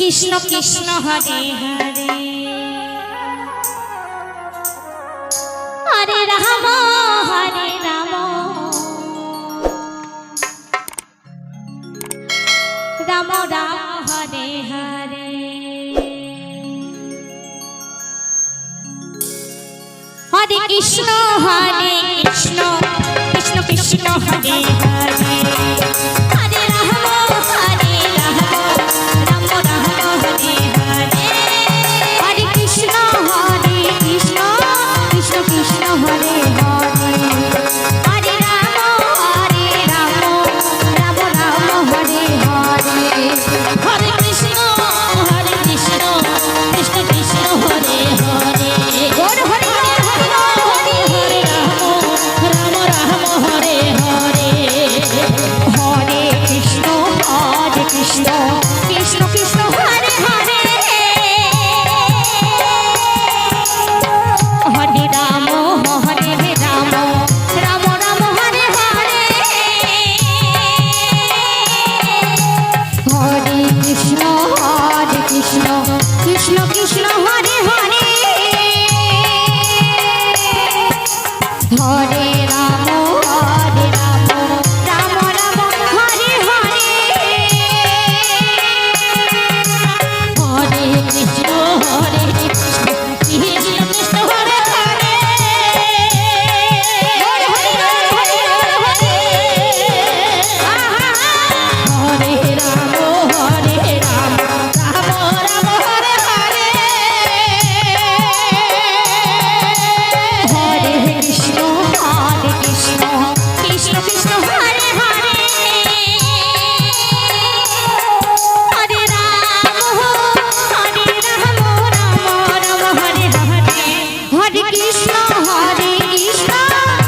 Krishna Krishna Hare Hare Hare Ram Hare Ram Ram Ram Hare Hare Hare Krishna Krishna Krishna Hare Hare Hare Ram Hare Ram Ram Ram Hare Hare Hare Krishna Krishna Krishna Hare Hare Hare Ram Ram Ram Hare Hare Hare Krishna Krishna Krishna Hare Hare Hare Hare Hare Ram Ram Hare Hare Hare Krishna Krishna Krishna Hare Hare Hare Ram Ram Ram Hare Hare Hare Krishna Krishna Krishna Hare Hare Hare Ram Ram Ram Hare Hare Hare Krishna Krishna Krishna Hare Hare Hare Ram Ram Ram Hare Hare Hare Krishna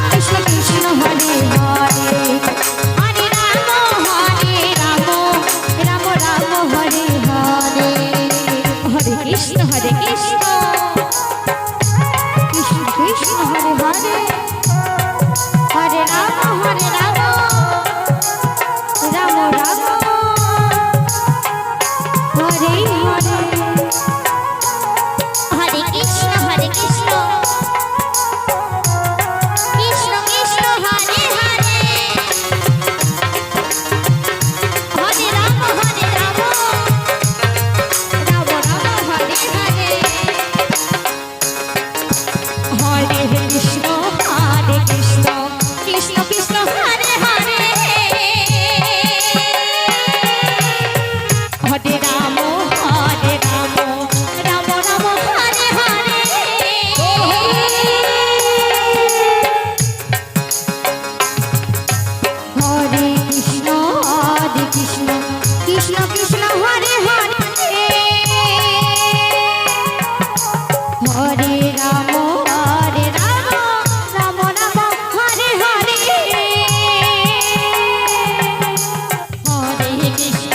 Krishna Krishna Hare Hare Hare Ram Ram Ram Hare Hare Hare Krishna Krishna Krishna Hare Hare Hare Ram Ram Ram Hare Hare Hare Krishna Krishna Krishna Hare Hare Hare Ram Ram Ram Hare Hare Hare Krishna Krishna Krishna Hare Hare Hare Ram Ram Ram Hare Hare Hare Krishna Krishna Hare Hare Hare Ram Ram Ram Hare Hare Hare Krishna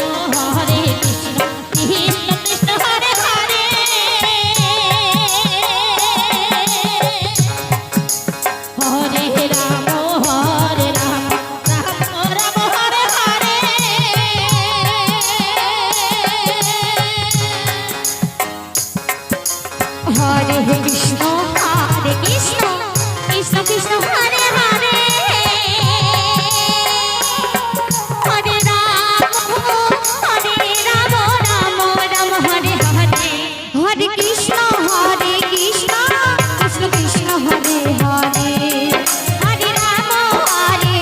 Krishna Hare Hare Hare Ram Ram Hare Hare Hare Krishna Krishna Hare Hare Hare Ram Ram Hare Hare Hare Krishna Krishna Hare Hare Hare Ram Ram Hare Hare Hare Krishna Krishna Hare Hare Hare Ram Ram Hare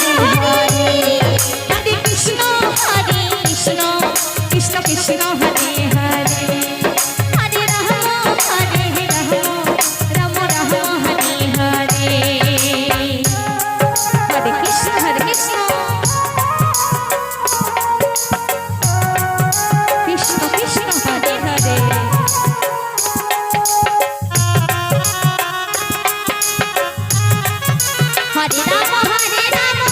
Hare Hare Krishna Krishna Hare Hare Hare Ram Ram Hare Hare Hare Krishna Krishna Hare Hare Hare Ram